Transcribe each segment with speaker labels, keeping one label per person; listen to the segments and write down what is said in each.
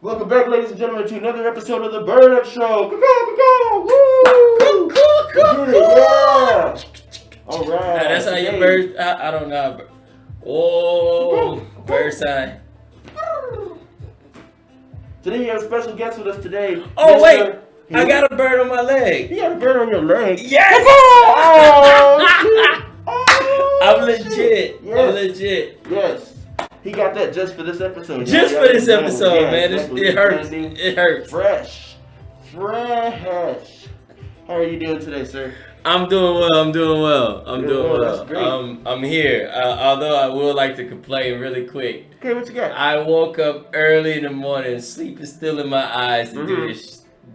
Speaker 1: Welcome back, ladies and gentlemen, to another episode of the Birduuup Show. Woo! Yeah! All right.
Speaker 2: That's how your bird. I don't know. Oh, bird sign.
Speaker 1: Today you have a special guest with us today.
Speaker 2: Oh wait, I got a bird on my leg.
Speaker 1: You got a bird on your leg?
Speaker 2: Yes. I'm legit.
Speaker 1: Yes.
Speaker 2: I'm legit.
Speaker 1: Yes. He got that just for this episode.
Speaker 2: Just for this episode,
Speaker 1: yeah,
Speaker 2: man.
Speaker 1: exactly.
Speaker 2: It hurts. It hurts.
Speaker 1: Fresh. How are you doing today, sir?
Speaker 2: I'm doing well. I'm doing well.
Speaker 1: That's great.
Speaker 2: I'm here. Although I would like to complain really quick.
Speaker 1: Okay, what you got?
Speaker 2: I woke up early in the morning. Sleep is still in my eyes to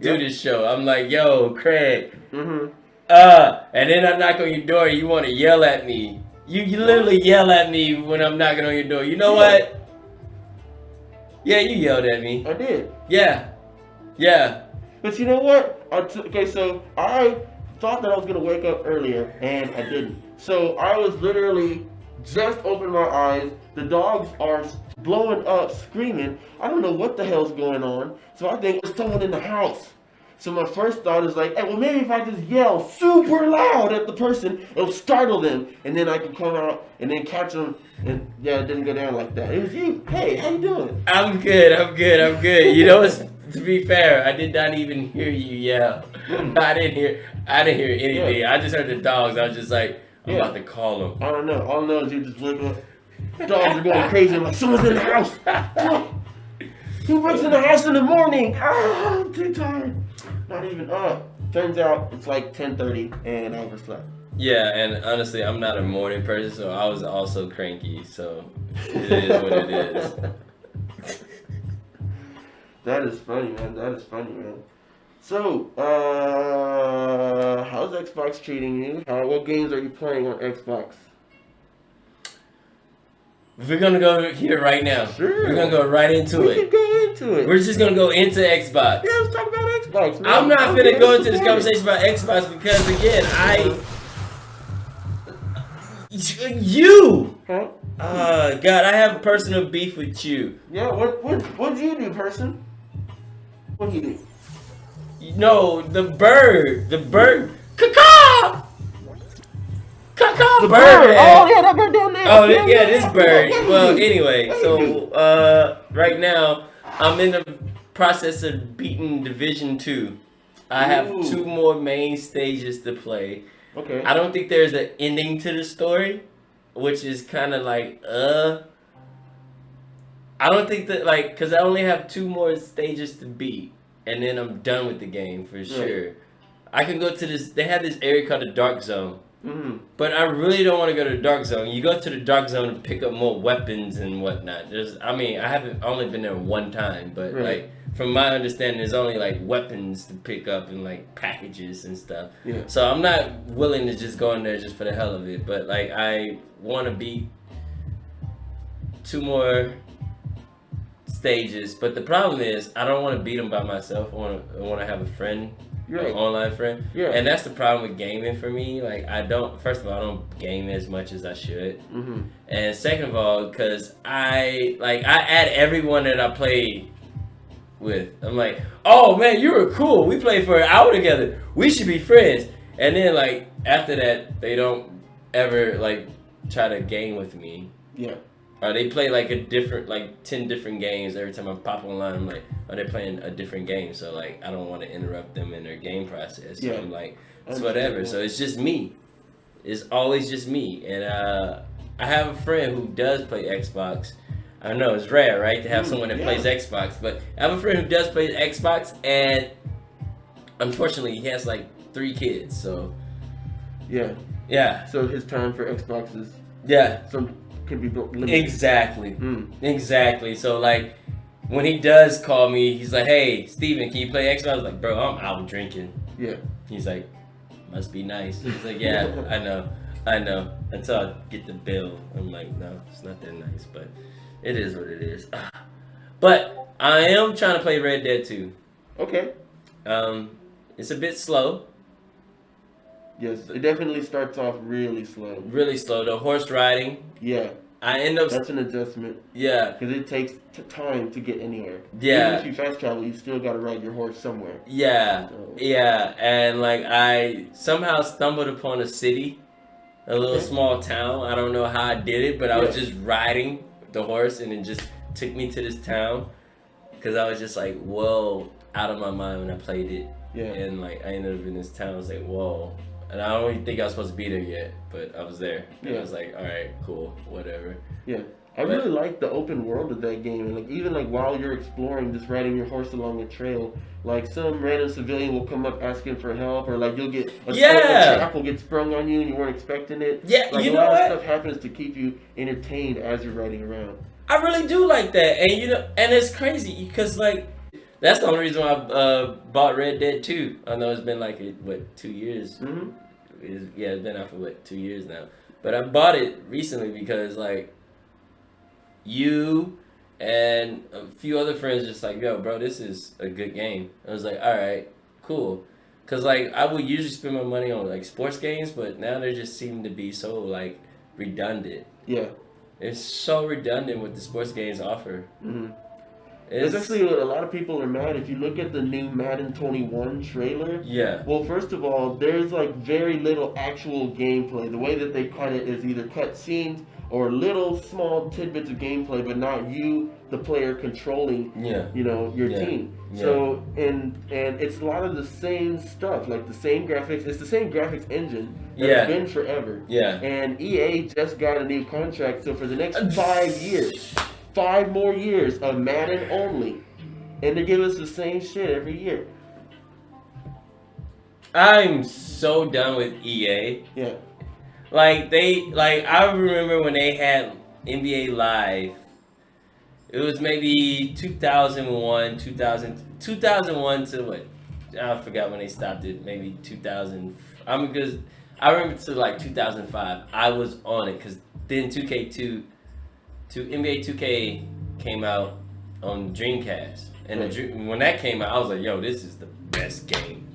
Speaker 2: do this show. I'm like, yo, Craig. And then I knock on your door. You want to yell at me. You literally yell at me when I'm knocking on your door. You know what? Yeah, you yelled at me.
Speaker 1: I did.
Speaker 2: Yeah.
Speaker 1: But you know what? So I thought that I was going to wake up earlier, and I didn't. So I was literally just opening my eyes. The dogs are blowing up, screaming. I don't know what the hell's going on. So I think there's someone in the house. So my first thought is like, hey, well, maybe if I just yell super loud at the person, it'll startle them, and then I can come out and then catch them. And yeah, it didn't go down like that. It was you. Hey, how you doing?
Speaker 2: I'm good. You know, to be fair, I did not even hear you yell. I didn't hear anything.
Speaker 1: Yeah.
Speaker 2: I just heard the dogs. I was just like, I'm about to call them.
Speaker 1: I don't know. All I know is you just wake up. Dogs are going crazy. I'm like, someone's in the house. Who works in the house in the morning? I'm too tired. Not even up. Turns out it's like 10:30 and I overslept.
Speaker 2: Yeah, and honestly, I'm not a morning person, so I was also cranky. So it is what it is.
Speaker 1: That is funny, man. So, how's Xbox treating you? What games are you playing on Xbox?
Speaker 2: We're gonna go here right now.
Speaker 1: Sure.
Speaker 2: We're gonna go right into
Speaker 1: We
Speaker 2: it.
Speaker 1: can go into it.
Speaker 2: We're just gonna go into Xbox.
Speaker 1: Yeah, let's talk about Xbox, man.
Speaker 2: I'm not finna go into this conversation about Xbox because again, you.
Speaker 1: Huh?
Speaker 2: God, I have personal beef with you.
Speaker 1: Yeah. What do you do, person? What do you do?
Speaker 2: No, the bird, caw.
Speaker 1: The
Speaker 2: bird. Man.
Speaker 1: Oh yeah, that bird down there.
Speaker 2: Oh yeah, this bird. Well, anyway, so right now I'm in the process of beating Division 2. I have 2 more main stages to play.
Speaker 1: Okay.
Speaker 2: I don't think there's an ending to the story, which is kind of like I don't think that because I only have 2 more stages to beat, and then I'm done with the game for sure. I can go to this. They have this area called the Dark Zone.
Speaker 1: Mm-hmm.
Speaker 2: But I really don't want to go to the Dark Zone. You go to the Dark Zone to pick up more weapons and whatnot. I haven't only been there one time, but from my understanding, there's only weapons to pick up and packages and stuff.
Speaker 1: Yeah.
Speaker 2: So I'm not willing to just go in there just for the hell of it. But I want to beat 2 more stages. But the problem is, I don't want to beat them by myself. I want to have a friend. An online friend. Yeah. And that's the problem with gaming for me. First of all, I don't game as much as I should. Mm-hmm. And second of all, because I add everyone that I play with. I'm like, oh man, you were cool. We played for an hour together. We should be friends. And then after that, they don't ever try to game with me. Yeah. Or they play a different 10 different games every time I pop online. I'm like, oh, they're playing a different game, so I don't want to interrupt them in their game process. So I'm like, it's whatever. So it's just me. It's always just me. And I have a friend who does play Xbox. I know it's rare, right, to have someone that plays Xbox, but I have a friend who does play Xbox, and unfortunately, he has 3 kids. So yeah. So his time for Xbox is can be limited. Exactly. So when he does call me, he's like, hey Steven, can you play Xbox? I was like, bro, I'm out drinking. Yeah. He's like, must be nice. He's like, yeah, I know. Until I get the bill, I'm like, no, it's not that nice, but it is what it is. But I am trying to play Red Dead 2.
Speaker 1: Okay.
Speaker 2: It's a bit slow.
Speaker 1: Yes, it definitely starts off really slow.
Speaker 2: Really slow. The horse riding.
Speaker 1: Yeah.
Speaker 2: I end up.
Speaker 1: That's an adjustment.
Speaker 2: Yeah.
Speaker 1: Because it takes time to get anywhere.
Speaker 2: Yeah.
Speaker 1: Even if you fast travel, you still got to ride your horse somewhere.
Speaker 2: Yeah. So. Yeah. And like I somehow stumbled upon a city, a little small town. I don't know how I did it, but I was just riding the horse, and it just took me to this town. Because I was just like, whoa, out of my mind when I played it. Yeah. And like I ended up in this town. I was like, whoa. And I don't even think I was supposed to be there yet, but I was there. And I was like, all right, cool, whatever.
Speaker 1: Yeah. I really like the open world of that game. And like even like while you're exploring, just riding your horse along a trail, like some random civilian will come up asking for help, or like you'll get a trap will get sprung on you and you weren't expecting it.
Speaker 2: Yeah,
Speaker 1: like
Speaker 2: you
Speaker 1: a
Speaker 2: know
Speaker 1: lot
Speaker 2: what?
Speaker 1: of stuff happens to keep you entertained as you're riding around.
Speaker 2: I really do like that. And you know, and it's crazy because like that's the only reason why I bought Red Dead 2. I know it's been like, 2 years? Mm-hmm. It's been out for 2 years now. But I bought it recently because like you and a few other friends just like, yo, bro, this is a good game. I was like, all right, cool. Because like I would usually spend my money on like sports games, but now they just seem to be so like redundant.
Speaker 1: Yeah.
Speaker 2: It's so redundant what the sports games offer. Mm-hmm.
Speaker 1: It's actually a lot of people are mad. If you look at the new Madden 21 trailer, well, first of all, there's like very little actual gameplay. The way that they cut it is either cut scenes or little small tidbits of gameplay, but not you, the player, controlling, you know, your team. Yeah. So and it's a lot of the same stuff, like the same graphics. It's the same graphics engine that it's been forever. Yeah. And EA just got a new contract, so for the next 5 years. 5 more years of Madden only, and they give us the same shit every year.
Speaker 2: I'm so done with EA. Yeah. Like I remember when they had NBA Live. It was maybe 2001 to what? I forgot when they stopped it. Maybe 2000. Because I remember to like 2005. I was on it because then 2K2. NBA 2K came out on Dreamcast, and when that came out, I was like, "Yo, this is the best game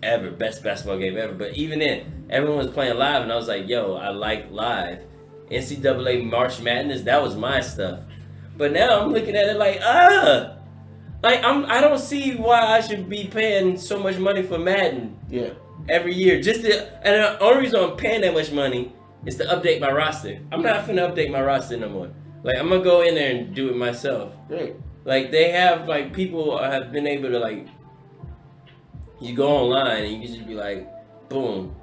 Speaker 2: ever, best basketball game ever." But even then, everyone was playing live, and I was like, "Yo, I like live." NCAA March Madness, that was my stuff. But now I'm looking at it like, I don't see why I should be paying so much money for Madden. Every year, and the only reason I'm paying that much money is to update my roster. I'm not finna update my roster no more. Like, I'm gonna go in there and do it myself. Right. Like, they have, like, people have been able to, like, you go online and you can just be like, boom.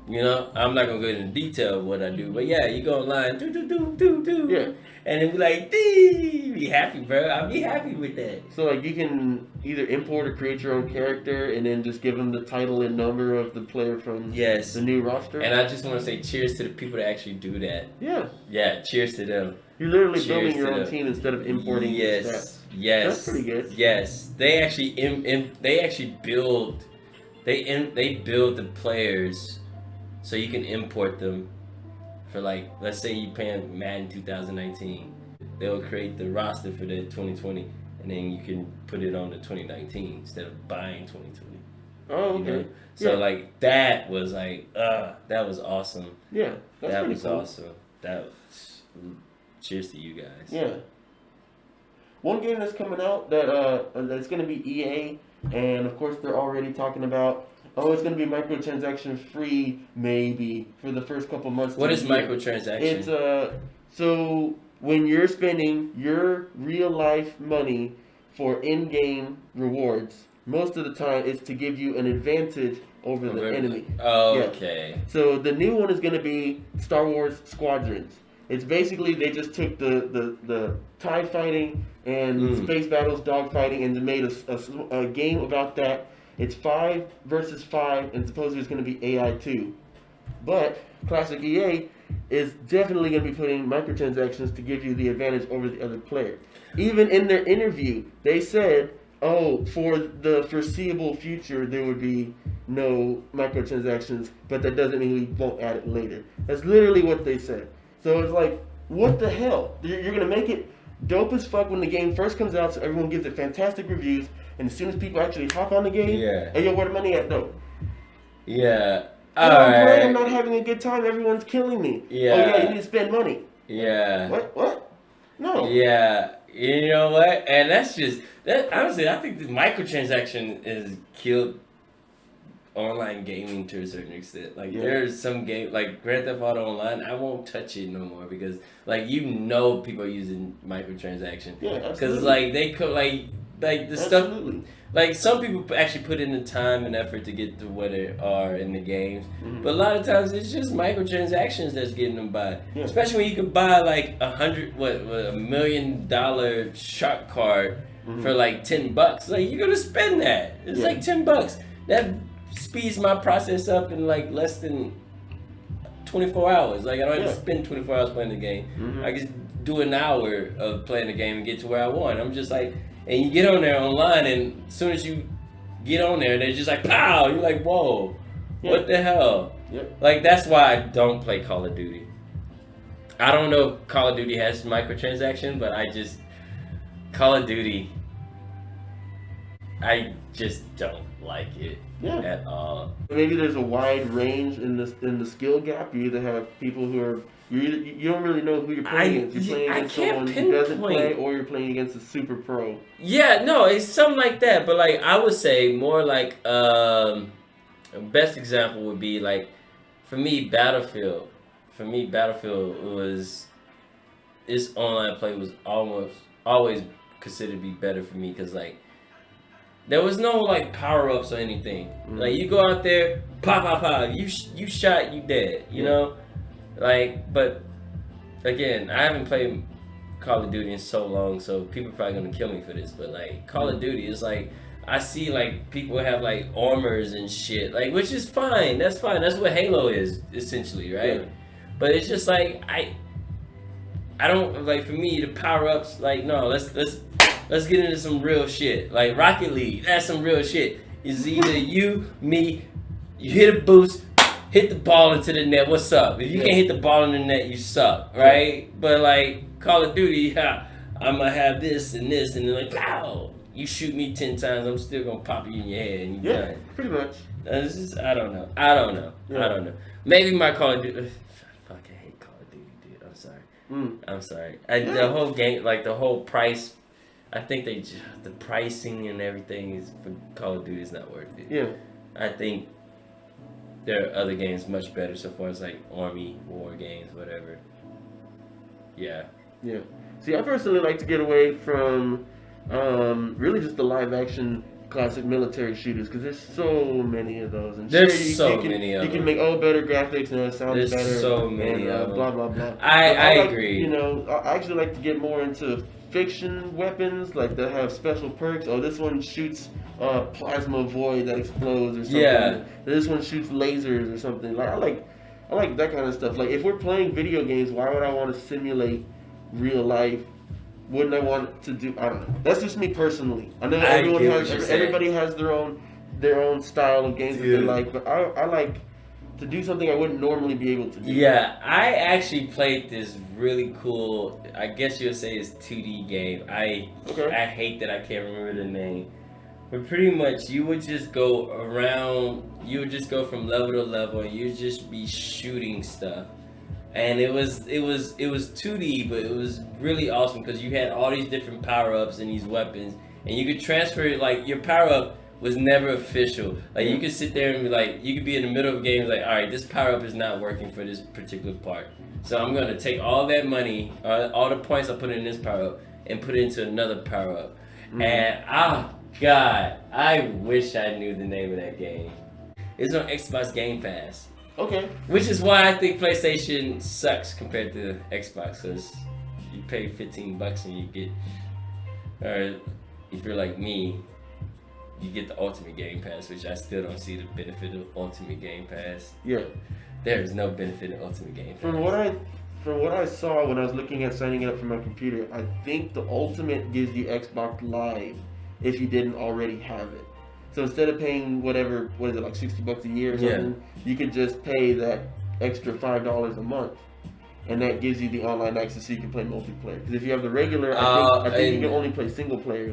Speaker 2: You know? I'm not gonna go into detail of what I do, but yeah, you go online, yeah. And then be like, be happy, bro. I'll be happy with that.
Speaker 1: So, like, you can either import or create your own character and then just give them the title and number of the player from the new roster.
Speaker 2: And I just want to say cheers to the people that actually do that. Yeah. Yeah, cheers to them.
Speaker 1: You're literally building your own team instead of importing stats.
Speaker 2: Yes.
Speaker 1: That's pretty good.
Speaker 2: Yes. They actually build the players so you can import them. For like, let's say you paying Madden 2019, they'll create the roster for the 2020, and then you can put it on the 2019 instead of buying 2020. Oh, okay. You know? So like that was like, that was awesome. Yeah, that was cool. Awesome. Cheers to you guys.
Speaker 1: Yeah. One game that's coming out that's gonna be EA, and of course they're already talking about. Oh, it's going to be microtransaction free, maybe, for the first couple months.
Speaker 2: What is microtransaction?
Speaker 1: It's so when you're spending your real life money for in-game rewards, most of the time it's to give you an advantage over the enemy.
Speaker 2: Oh, yeah. Okay.
Speaker 1: So the new one is going to be Star Wars Squadrons. It's basically they just took the TIE fighting and space battles, dogfighting, and made a game about that. It's 5 versus 5, and supposedly it's going to be AI 2. But classic EA is definitely going to be putting microtransactions to give you the advantage over the other player. Even in their interview, they said, oh, for the foreseeable future, there would be no microtransactions, but that doesn't mean we won't add it later. That's literally what they said. So it's like, what the hell? You're going to make it dope as fuck when the game first comes out, so everyone gives it fantastic reviews. And as soon as people actually hop on the game, hey, yo, where the money at, though?
Speaker 2: Yeah.
Speaker 1: I'm not having a good time. Everyone's killing me. Yeah. Oh, yeah, you need to spend money.
Speaker 2: Yeah.
Speaker 1: What? No.
Speaker 2: Yeah. You know what? And that's just that. Honestly, I think the microtransaction is killed online gaming to a certain extent. Like there's some game like Grand Theft Auto Online, I won't touch it no more because like people are using microtransactions.
Speaker 1: Yeah,
Speaker 2: because like they could like the stuff like some people actually put in the time and effort to get to where they are in the games, but a lot of times it's just microtransactions that's getting them by. Especially when you could buy like $1 million shark card for like $10. Like you're gonna spend that. It's like $10. That speeds my process up in like less than 24 hours. Like I don't have to spend 24 hours playing the game. I just do an hour of playing the game and get to where I want. I'm just like, and you get on there online, and as soon as you get on there, they're just like, pow! You're like, whoa, what the hell? Like that's why I don't play Call of Duty. I don't know if Call of Duty has microtransaction, but Call of Duty, I just don't like it at all.
Speaker 1: Maybe there's a wide range in the skill gap. You either have people who are you don't really know who you're playing against. You're playing against someone who doesn't play, or you're playing against a super pro.
Speaker 2: Yeah, no, it's something like that. But like I would say more like a best example would be like for me Battlefield. For me Battlefield was its online play was always considered to be better for me because like there was no like power ups or anything. Like you go out there, pop, you shot, you dead. You know, like but again, I haven't played Call of Duty in so long, so people are probably gonna kill me for this. But like Call of Duty is like I see like people have like armors and shit, like which is fine. That's fine. That's what Halo is essentially, right? But it's just like I don't like for me the power ups. Like no, let's get into some real shit. Like Rocket League, that's some real shit. It's either you, me, you hit a boost, hit the ball into the net. What's up? If you can't hit the ball in the net, you suck, right? But like Call of Duty, I'm gonna have this, and then like, pow! You shoot me 10 times, I'm still gonna pop you in your head, and you're done.
Speaker 1: Pretty much.
Speaker 2: It's just, I don't know. I don't know. Maybe my Call of Duty. Fuck, I hate Call of Duty, dude. I'm sorry. I'm sorry. The whole game, like the whole price. I think the pricing and everything is for Call of Duty is not worth it. Yeah. I think there are other games much better so far as like army war games, whatever. Yeah. Yeah.
Speaker 1: See, I personally like to get away from really just the live action classic military shooters because there's so many of those. And
Speaker 2: there's many of them.
Speaker 1: You can make better graphics and it sounds better.
Speaker 2: There's so many of them.
Speaker 1: Blah blah blah.
Speaker 2: I agree.
Speaker 1: You know, I actually like to get more into fiction weapons like that have special perks. Oh, this one shoots plasma void that explodes or something. Yeah. This one shoots lasers or something. Like I like that kind of stuff. Like if we're playing video games, why would I want to simulate real life? Wouldn't I want to do? I don't know. That's just me personally. I know everybody has their own style of games that they like, but I like to do something I wouldn't normally be able to do.
Speaker 2: Yeah, I actually played this really cool, I guess you would say it's 2D game. I hate that I can't remember the name. But pretty much you would just go around, you would just go from level to level and you'd just be shooting stuff. And it was 2D, but it was really awesome because you had all these different power-ups and these weapons. And you could transfer it, like your power-up was never official. Like you could sit there and be like, you could be in the middle of a game and like, all right, this power up is not working for this particular part. So I'm gonna take all that money, all the points I put in this power up, and put it into another power up. And God, I wish I knew the name of that game. It's on Xbox Game Pass.
Speaker 1: Okay.
Speaker 2: Which is why I think PlayStation sucks compared to Xbox, because you pay $15 and you get, or if you're like me, you get the Ultimate Game Pass, which I still don't see the benefit of Ultimate Game Pass. Yeah. There is no benefit of Ultimate Game Pass.
Speaker 1: From what I saw when I was looking at signing it up for my computer, I think the Ultimate gives you Xbox Live if you didn't already have it. So instead of paying whatever, what is it, like $60 a year or something, you could just pay that extra $5 a month. And that gives you the online access so you can play multiplayer. Because if you have the regular, I think you can only play single player.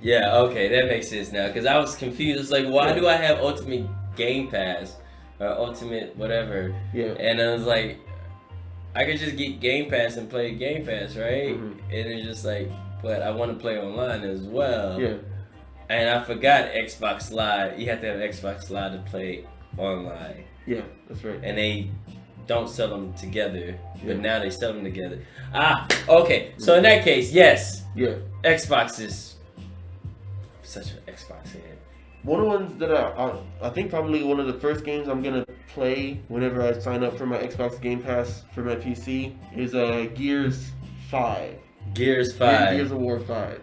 Speaker 2: Yeah, okay, that makes sense now. Because I was confused. It's like, why do I have Ultimate Game Pass? Or Ultimate whatever? Yeah. And I was like, I could just get Game Pass and play Game Pass, right? And it's just like, but I want to play online as well.
Speaker 1: Yeah.
Speaker 2: And I forgot Xbox Live. You have to have Xbox Live to play online.
Speaker 1: Yeah, that's right.
Speaker 2: And they don't sell them together, but now they sell them together. Okay. So in that case, yes.
Speaker 1: Yeah.
Speaker 2: Xbox is such an Xbox head.
Speaker 1: One of the ones that I think probably one of the first games I'm gonna play whenever I sign up for my Xbox Game Pass for my PC is Gears 5.
Speaker 2: Gears 5.
Speaker 1: Gears of War 5.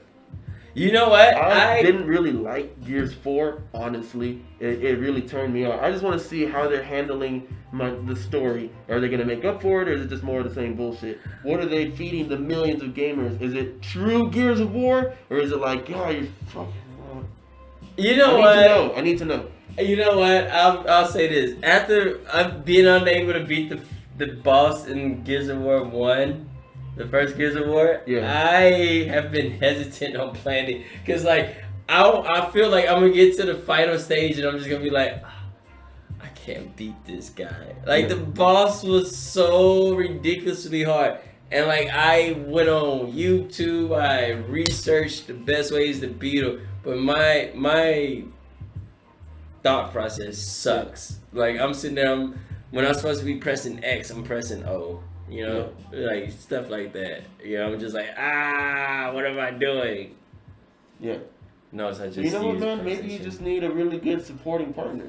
Speaker 2: You know what?
Speaker 1: I didn't really like Gears 4, honestly. It really turned me off. I just want to see how they're handling the story. Are they going to make up for it, or is it just more of the same bullshit? What are they feeding the millions of gamers? Is it true Gears of War, or is it like, yeah, you're fucking wrong?
Speaker 2: You know what?
Speaker 1: I need to know.
Speaker 2: You know what? I'll say this. After being unable to beat the boss in Gears of War 1, the first Gears of War, I have been hesitant on playing it. Because, like, I feel like I'm going to get to the final stage and I'm just going to be like, I can't beat this guy. Like, the boss was so ridiculously hard. And, like, I went on YouTube, I researched the best ways to beat him. But my thought process sucks. Like, I'm sitting there, when I'm supposed to be pressing X, I'm pressing O. You know, like stuff like that. You know, I'm just like, what am I doing?
Speaker 1: Yeah.
Speaker 2: No, it's not just.
Speaker 1: You know what, man? Maybe you just need a really good supporting partner.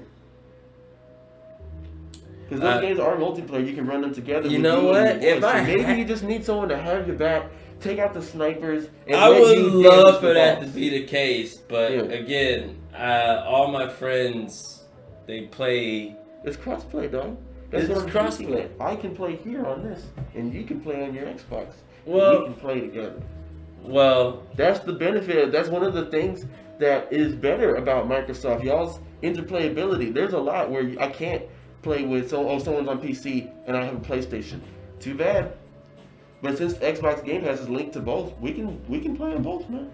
Speaker 1: Because those games are multiplayer. You can run them together.
Speaker 2: You know what?
Speaker 1: Maybe you just need someone to have your back. Take out the snipers. And
Speaker 2: I would love for that to be the case, but again, all my friends, they play.
Speaker 1: It's crossplay, dog. That's what I'm crossplay. I can play here on this, and you can play on your Xbox. Well, we can play together.
Speaker 2: Well,
Speaker 1: that's the benefit. That's one of the things that is better about Microsoft. Y'all's interplayability. There's a lot where I can't play with someone's on PC and I have a PlayStation. Too bad. But since Xbox Game Pass is linked to both, we can play on both, man.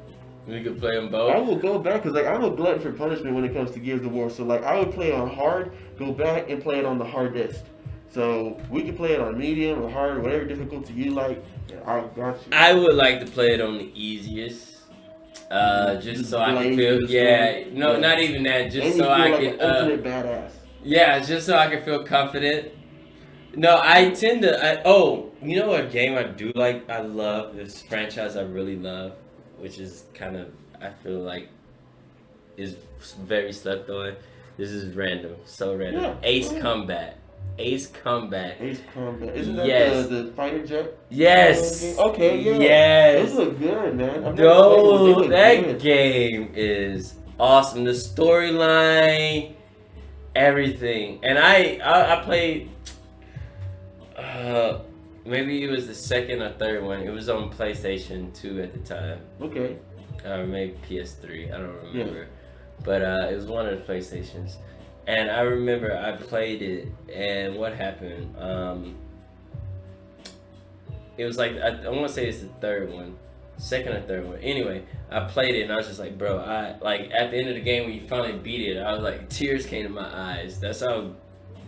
Speaker 2: We can play them both.
Speaker 1: I will go back because I'm a glutton for punishment when it comes to Gears of War. So I would play it on hard, go back and play it on the hardest. So we can play it on medium or hard or whatever difficulty you like. I got you.
Speaker 2: I would like to play it on the easiest, just so I can feel. Not even that. Just so I can.
Speaker 1: Ultimate badass.
Speaker 2: Yeah, just so I can feel confident. No, I tend to. You know what game I do like? I love this franchise. I really love. Which is kind of, I feel like, is very slept on. This is random, so random.
Speaker 1: Yeah,
Speaker 2: Ace Combat. Ace Combat.
Speaker 1: Isn't that the fighter jet?
Speaker 2: Yes.
Speaker 1: Okay, yeah.
Speaker 2: Yes.
Speaker 1: Those look good, man.
Speaker 2: That game is awesome. The storyline, everything. And I played, maybe it was the second or third one. It was on PlayStation 2 at the time.
Speaker 1: Okay.
Speaker 2: Or maybe PS3. I don't remember. Yeah. But it was one of the PlayStations. And I remember I played it, and what happened? It was like, I want to say it's the third one. Second or third one. Anyway, I played it, and I was just like, bro, at the end of the game when you finally beat it, I was like, tears came to my eyes. That's how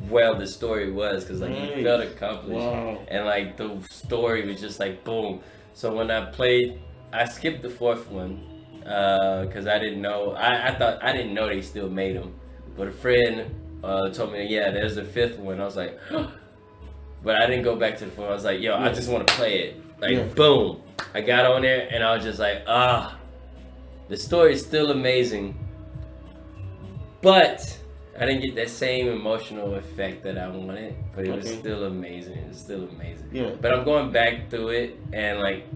Speaker 2: well the story was, because like you felt accomplished.
Speaker 1: Wow.
Speaker 2: And like the story was just like boom. So when I played, I skipped the fourth one because I didn't know. I didn't know they still made them. But a friend told me, yeah, there's a fifth one. I was like, but I didn't go back to the fourth. I was like, yo, I just want to play it. Like boom, I got on there and I was just like, the story is still amazing, but I didn't get that same emotional effect that I wanted, but it was still amazing. It was still amazing.
Speaker 1: Yeah.
Speaker 2: But I'm going back through it, and like,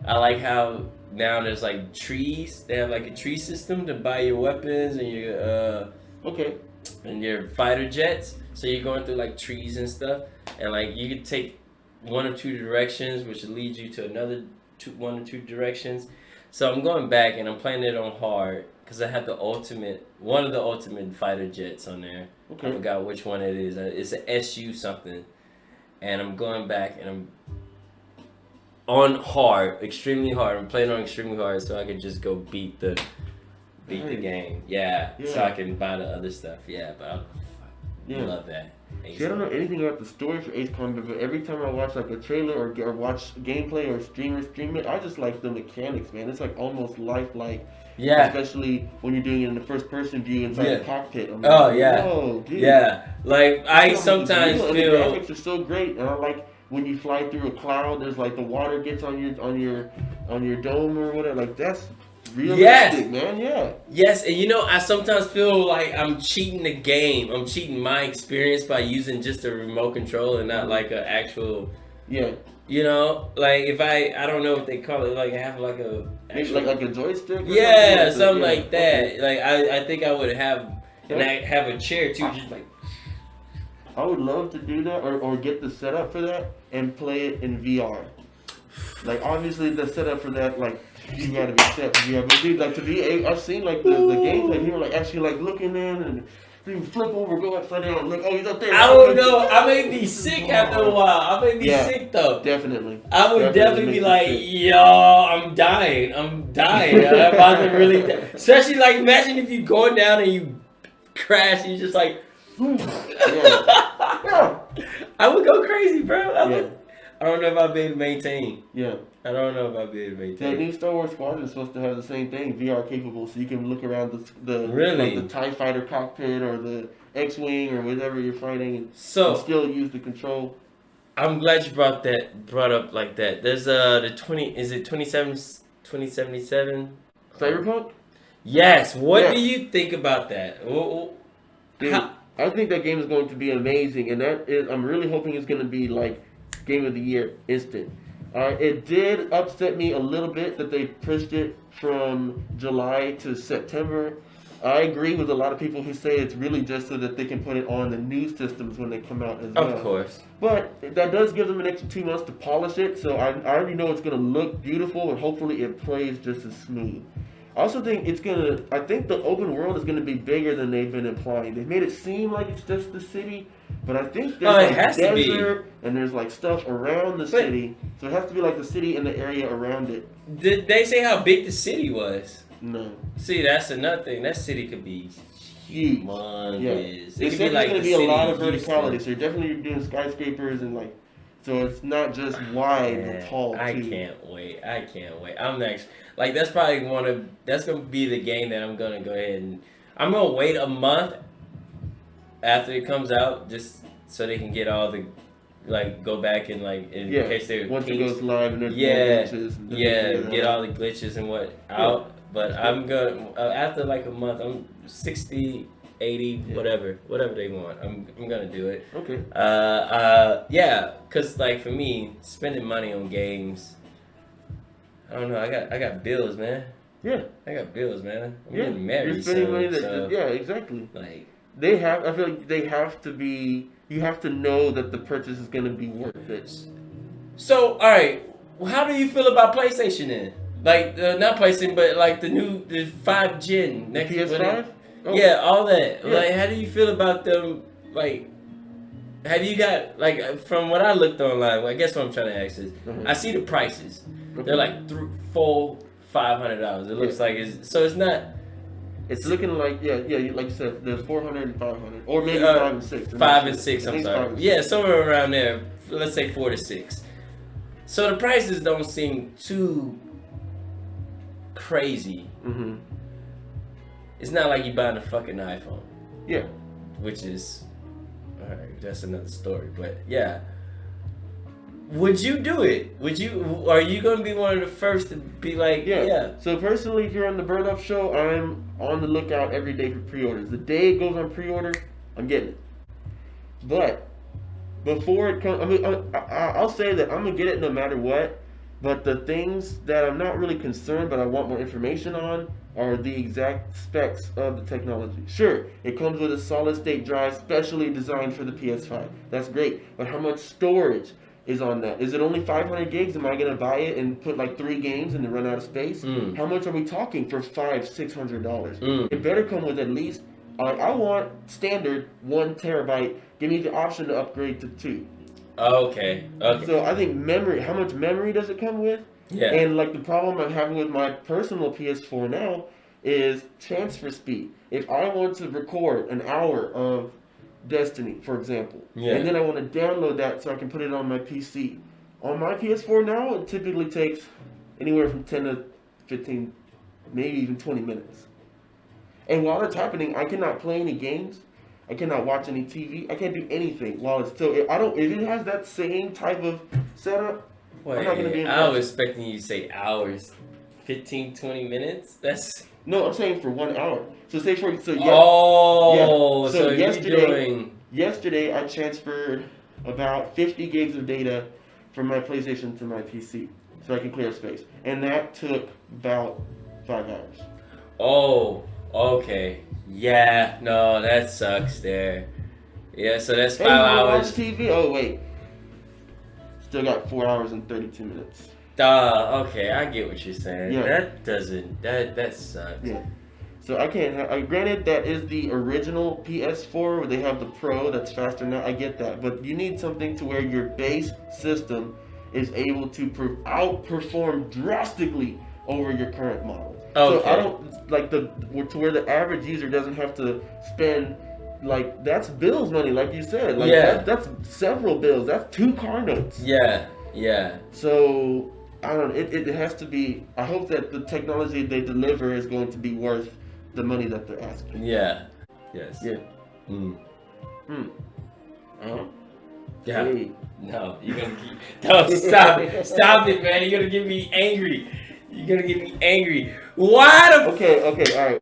Speaker 2: I like how now there's like trees. They have like a tree system to buy your weapons and your and your fighter jets. So you're going through like trees and stuff, and like you could take one or two directions, which will lead you to another one or two directions. So I'm going back and I'm playing it on hard. Because I have one of the ultimate fighter jets on there. Okay. I forgot which one it is. It's an SU something. And I'm going back and I'm on hard, extremely hard. I'm playing on extremely hard so I can just go beat the game. Yeah. So I can buy the other stuff. Yeah, but I love that. Ace
Speaker 1: See, I don't know
Speaker 2: Combat.
Speaker 1: anything about the story for Ace Combat, but every time I watch like a trailer or watch gameplay or streamers stream it, I just like the mechanics, man. It's like almost lifelike.
Speaker 2: Yeah.
Speaker 1: Especially when you're doing it in the first person view inside the cockpit. I'm
Speaker 2: like, oh
Speaker 1: like,
Speaker 2: yeah.
Speaker 1: Whoa, dude.
Speaker 2: Yeah. Like I sometimes feel
Speaker 1: and the graphics are so great, and I like when you fly through a cloud. There's like the water gets on your dome or whatever. Like that's realistic, man. Yeah.
Speaker 2: Yes, and I sometimes feel like I'm cheating the game. I'm cheating my experience by using just a remote control and not like an actual.
Speaker 1: Yeah.
Speaker 2: Like if I don't know what they call it. Like I have like a
Speaker 1: actual, like a joystick.
Speaker 2: Or something like that. Okay. Like I think I would have and I have a chair too, just like.
Speaker 1: I would love to do that or get the setup for that and play it in VR. Like obviously the setup for that, like you gotta be set for VR. But dude, like to be, I've seen like the gameplay. People like actually like looking in and you flip over, go upside down, look. Oh, he's up there.
Speaker 2: I don't know. I may be sick after a while. I may be sick though.
Speaker 1: Definitely.
Speaker 2: I would definitely be like, yo, I'm dying. I'm about to really die. Especially like imagine if you going down and you crash and you just like.
Speaker 1: Yeah.
Speaker 2: I would go crazy, bro. I don't know if I'll be able to maintain.
Speaker 1: Yeah.
Speaker 2: I don't know if I'll be able to maintain.
Speaker 1: The new Star Wars Squadrons is supposed to have the same thing, VR capable, so you can look around the
Speaker 2: really?
Speaker 1: like the TIE fighter cockpit or the X-wing or whatever you're fighting, and still use the control.
Speaker 2: I'm glad you brought up like that. There's the 2077
Speaker 1: Cyberpunk?
Speaker 2: Yes. What do you think about that?
Speaker 1: Dude, I think that game is going to be amazing, and I'm really hoping it's going to be like Game of the Year instant. It did upset me a little bit that they pushed it from July to September. I agree with a lot of people who say it's really just so that they can put it on the new systems when they come out as well.
Speaker 2: Of course.
Speaker 1: But that does give them an extra 2 months to polish it, so I already know it's going to look beautiful, and hopefully it plays just as smooth. I also think I think the open world is going to be bigger than they've been implying. They've made it seem like it's just the city, but I think there's desert and there's like stuff around the city. So it has to be like the city and the area around it.
Speaker 2: Did they say how big the city was?
Speaker 1: No.
Speaker 2: See, that's another thing. That city could be
Speaker 1: huge.
Speaker 2: Humongous.
Speaker 1: Yeah. It's definitely going to be a lot of verticality. So you're definitely doing skyscrapers and like. So it's not just wide and tall.
Speaker 2: I can't wait. I'm next. Like that's probably that's gonna be the game that I'm gonna go ahead and I'm gonna wait a month after it comes out just so they can get all the go back and in case they're
Speaker 1: once it goes live and there's
Speaker 2: glitches. Get all the glitches and out. But I'm gonna after a month I'm 60, 80, whatever they want. I'm gonna do it.
Speaker 1: Okay.
Speaker 2: Cause for me, spending money on games, I don't know. I got bills, man.
Speaker 1: Yeah.
Speaker 2: I got bills, man. I'm getting married.
Speaker 1: You're spending money exactly. I feel like they have to be. You have to know that the purchase is gonna be worth it.
Speaker 2: So, all right. How do you feel about PlayStation then? Not PlayStation, but the 5 Gen
Speaker 1: next PS5.
Speaker 2: Oh. Yeah, all that. Yeah. How do you feel about them? Have you got from what I looked online? I guess what I'm trying to ask is, I see the prices. They're $400-$500. It looks like it's not.
Speaker 1: It's looking like like you said, there's 400 and 500, or maybe 5 and 6.
Speaker 2: 5 and 6. I'm sorry. Yeah, somewhere around there. Let's say 4 to 6. So the prices don't seem too crazy.
Speaker 1: Mm-hmm.
Speaker 2: It's not like you buying a fucking iPhone.
Speaker 1: Yeah.
Speaker 2: Which is, alright, that's another story. But yeah. Would you do it? Are you going to be one of the first to be like, yeah.
Speaker 1: So personally, here on the Birduuup show, I'm on the lookout every day for pre-orders. The day it goes on pre-order, I'm getting it. But before it comes, I'll say that I'm going to get it no matter what. But the things that I'm not really concerned, but I want more information on, are the exact specs of the technology. Sure, it comes with a solid state drive specially designed for the PS5. That's great. But how much storage is on that? Is it only 500 gigs? Am I going to buy it and put 3 games and then run out of space? How much are we talking for $500-$600? It better come with at least, I want standard 1 terabyte. Give me the option to upgrade to 2.
Speaker 2: Okay.
Speaker 1: So I think memory, how much memory does it come with?
Speaker 2: Yeah.
Speaker 1: And the problem I'm having with my personal PS4 now is transfer speed. If I want to record an hour of Destiny, for example.
Speaker 2: Yeah.
Speaker 1: And then I want to download that so I can put it on my PC. On my PS4 now, it typically takes anywhere from 10 to 15, maybe even 20 minutes. And while that's happening, I cannot play any games. I cannot watch any TV. I can't do anything while it's still. If it has that same type of setup,
Speaker 2: wait, I'm not gonna be. I was expecting you to say hours. 15, 20 minutes? That's.
Speaker 1: No, I'm saying for 1 hour. So say for so.
Speaker 2: Oh, yeah. So
Speaker 1: yesterday I transferred about 50 gigs of data from my PlayStation to my PC, so I can clear space, and that took about 5 hours.
Speaker 2: Oh, okay. Yeah, no, that sucks there. Yeah, so that's 5 hours.
Speaker 1: Watch TV? Oh, wait. Still got 4 hours and 32 minutes.
Speaker 2: Okay, I get what you're saying. Yeah. That sucks.
Speaker 1: Yeah. So I can't granted, that is the original PS4 where they have the Pro that's faster now. I get that. But you need something to where your base system is able to outperform drastically over your current model. Okay. So I don't like to where the average user doesn't have to spend that's bills money, like you said. That's several bills. That's 2 car notes.
Speaker 2: Yeah.
Speaker 1: So I don't know. It has to be. I hope that the technology they deliver is going to be worth the money that they're asking.
Speaker 2: Yeah. Yes.
Speaker 1: Yeah.
Speaker 2: Yeah. Hey. No, you're gonna keep. No, stop it. Stop it, man. You're gonna get me angry. Why the?
Speaker 1: Okay. All right.